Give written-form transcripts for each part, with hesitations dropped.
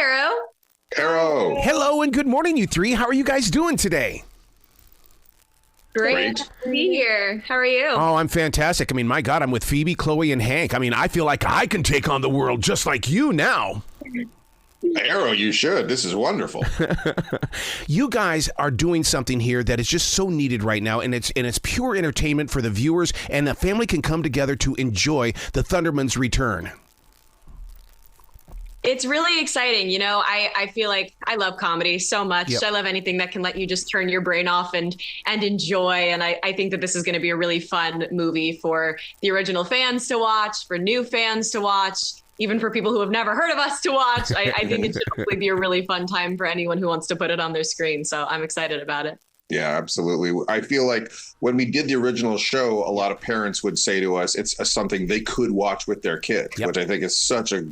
Arrow. Arrow. Hello and good morning, you three. How are you guys doing today? Great to be here. How are you? Oh, I'm fantastic. I mean, my God, I'm with Phoebe, Chloe, and Hank. I mean, I feel like I can take on the world just like you now. Arrow, you should. This is wonderful. You guys are doing something here that is just so needed right now, and it's pure entertainment for the viewers, and the family can come together to enjoy the Thundermans Return. It's really exciting. You know, I feel like I love comedy so much. Yep. I love anything that can let you just turn your brain off and enjoy. And I think that this is going to be a really fun movie for the original fans to watch, for new fans to watch, even for people who have never heard of us to watch. I think it should hopefully be a really fun time for anyone who wants to put it on their screen. So I'm excited about it. Yeah, absolutely. I feel like when we did the original show, a lot of parents would say to us, it's something they could watch with their kids, which I think is such a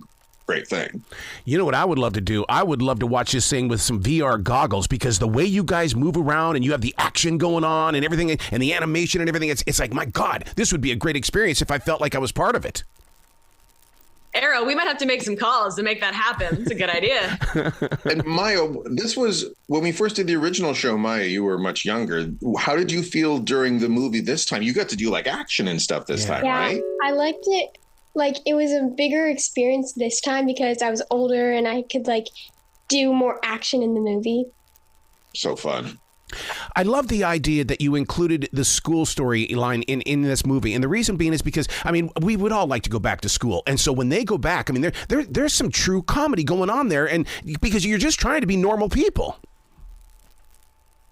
great thing. You know what I would love to do? I would love to watch this thing with some VR goggles, because the way you guys move around and you have the action going on and everything and the animation and everything, it's like, my God, this would be a great experience if I felt like I was part of it. Arrow, we might have to make some calls to make that happen. It's a good idea. And Maya, this was when we first did the original show. Maya, you were much younger. How did you feel during the movie this time? You got to do like action and stuff this time, right? I liked it. Like, it was a bigger experience this time because I was older and I could like do more action in the movie. So fun. I love the idea that you included the school storyline in this movie. And the reason being is because, I mean, we would all like to go back to school. And so when they go back, I mean, there's some true comedy going on there. And because you're just trying to be normal people.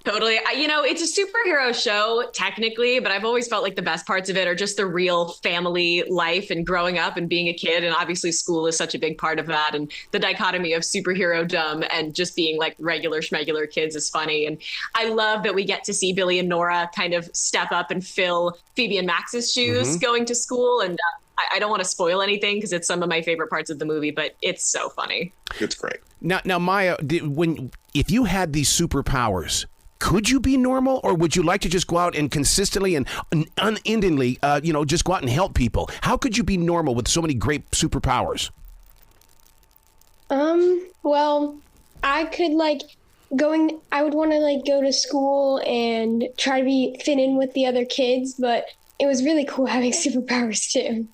Totally. You know, it's a superhero show technically, but I've always felt like the best parts of it are just the real family life and growing up and being a kid. And obviously school is such a big part of that. And the dichotomy of superhero-dom and just being like regular schmegular kids is funny. And I love that we get to see Billy and Nora kind of step up and fill Phoebe and Max's shoes going to school. And I don't want to spoil anything because it's some of my favorite parts of the movie, but it's so funny. It's great. Now, Maya, if you had these superpowers, could you be normal, or would you like to just go out and consistently and unendingly, just go out and help people? How could you be normal with so many great superpowers? Well, I could I would want to go to school and try to fit in with the other kids, but it was really cool having superpowers too.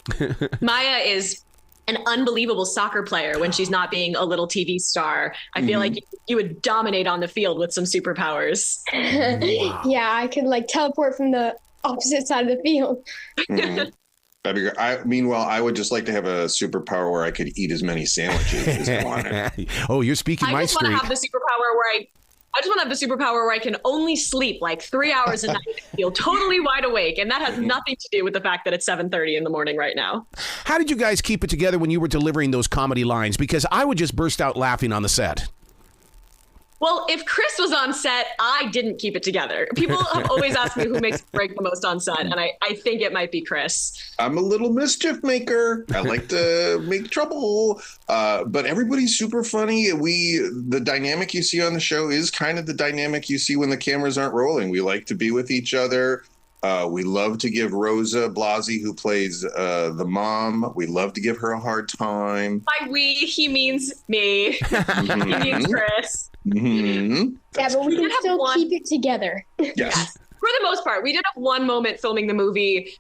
Maya is an unbelievable soccer player when she's not being a little TV star. I feel like you would dominate on the field with some superpowers. Wow. Yeah, I could teleport from the opposite side of the field. That'd be great. Meanwhile, I would just like to have a superpower where I could eat as many sandwiches as I wanted. Oh, you're speaking my street. I just want to have the superpower where I can only sleep 3 hours a night and feel totally wide awake. And that has nothing to do with the fact that it's 7:30 in the morning right now. How did you guys keep it together when you were delivering those comedy lines? Because I would just burst out laughing on the set. Well, if Chris was on set, I didn't keep it together. People have always asked me who makes break the most on set, and I think it might be Chris. I'm a little mischief maker. I like to make trouble, but everybody's super funny. The dynamic you see on the show is kind of the dynamic you see when the cameras aren't rolling. We like to be with each other. We love to give Rosa, Blasi, who plays the mom, we love to give her a hard time. By we, he means me. He means Chris. Yeah, but we can still keep it together. Yes. For the most part, we did have one moment filming the movie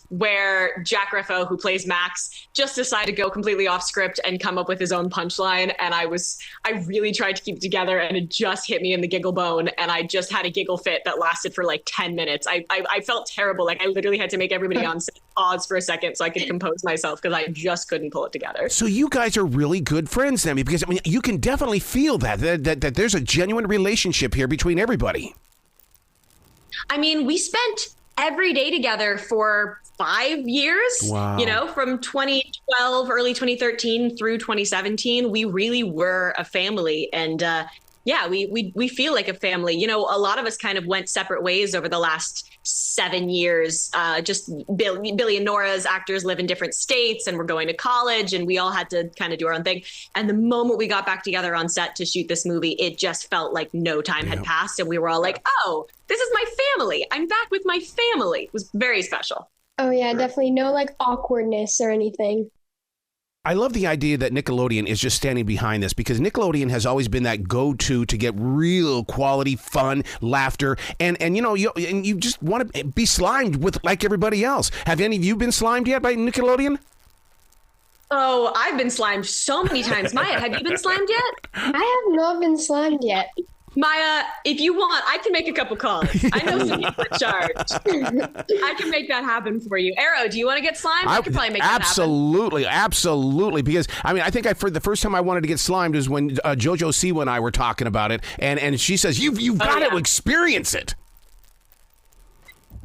where Jack Griffo, who plays Max, just decided to go completely off script and come up with his own punchline. And I really tried to keep it together, and it just hit me in the giggle bone. And I just had a giggle fit that lasted for 10 minutes. I felt terrible. I literally had to make everybody on set pause for a second so I could compose myself because I just couldn't pull it together. So you guys are really good friends then, because you can definitely feel that there's a genuine relationship here between everybody. We spent every day together for 5 years. Wow. From 2012, early 2013 through 2017, we really were a family. And we feel like a family. A lot of us kind of went separate ways over the last 7 years. Just Billy and Nora's actors live in different states and we're going to college, and we all had to kind of do our own thing. And the moment we got back together on set to shoot this movie, it just felt like no time had passed. And we were all like, oh, this is my family. I'm back with my family. It was very special. Oh, yeah, definitely no awkwardness or anything. I love the idea that Nickelodeon is just standing behind this, because Nickelodeon has always been that go-to to get real quality fun, laughter, and you just want to be slimed with like everybody else. Have any of you been slimed yet by Nickelodeon? Oh, I've been slimed so many times. Maya, have you been slimed yet? I have not been slimed yet. Maya, if you want, I can make a couple calls. I know some people in charge. I can make that happen for you. Arrow, do you want to get slimed? I could probably make that happen. Absolutely. Because, I mean, I think for the first time I wanted to get slimed is when JoJo Siwa and I were talking about it. And she says, you've got to experience it.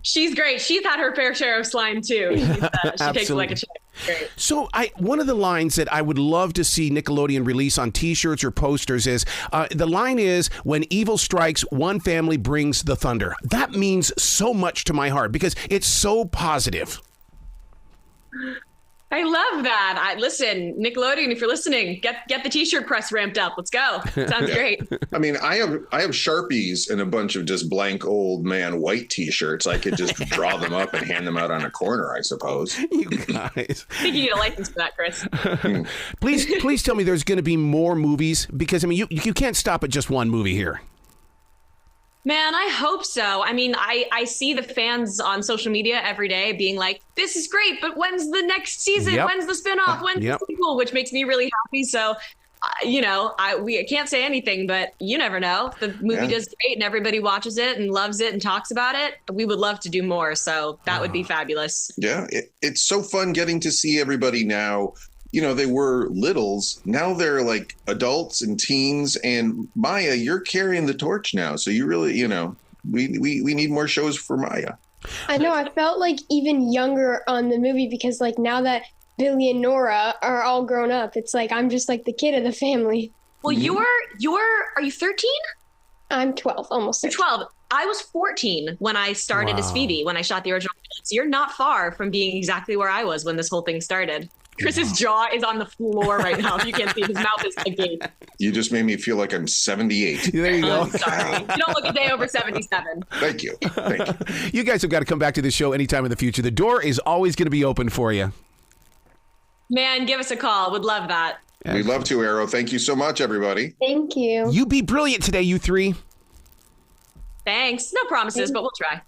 She's great. She's had her fair share of slime, too. She takes like a check. Great. So one of the lines that I would love to see Nickelodeon release on T-shirts or posters is, the line is, when evil strikes, one family brings the thunder. That means so much to my heart because it's so positive. I love that. Listen, Nickelodeon, if you're listening, get the T-shirt press ramped up. Let's go. Sounds great. I mean, I have Sharpies and a bunch of just blank old man white T-shirts. I could just draw them up and hand them out on a corner, I suppose. You guys, I think you need a license for that, Chris. Please tell me there's going to be more movies, because I mean you can't stop at just one movie here. Man, I hope so. I mean, I see the fans on social media every day being like, this is great, but when's the next season? Yep. When's the spinoff? When's the sequel? Which makes me really happy. So, I can't say anything, but you never know. The movie does great and everybody watches it and loves it and talks about it. We would love to do more. So that would be fabulous. Yeah, it's so fun getting to see everybody now. You know, they were littles. Now they're like adults and teens. And Maya, you're carrying the torch now. So you really, we need more shows for Maya. I know. I felt like even younger on the movie because like now that Billy and Nora are all grown up, it's like I'm just like the kid of the family. Well, are you 13? I'm 12, almost. You're 12. I was 14 when I started as Phoebe, when I shot the original. So you're not far from being exactly where I was when this whole thing started. Chris's jaw is on the floor right now. If you can't see, his mouth is agape. You just made me feel like I'm 78. There you go. I'm sorry. You don't look a day over 77. Thank you. You guys have got to come back to this show anytime in the future. The door is always going to be open for you. Man, give us a call. Would love that. We'd love to, Arrow. Thank you so much, everybody. Thank you. You be brilliant today, you three. Thanks. No promises, but we'll try.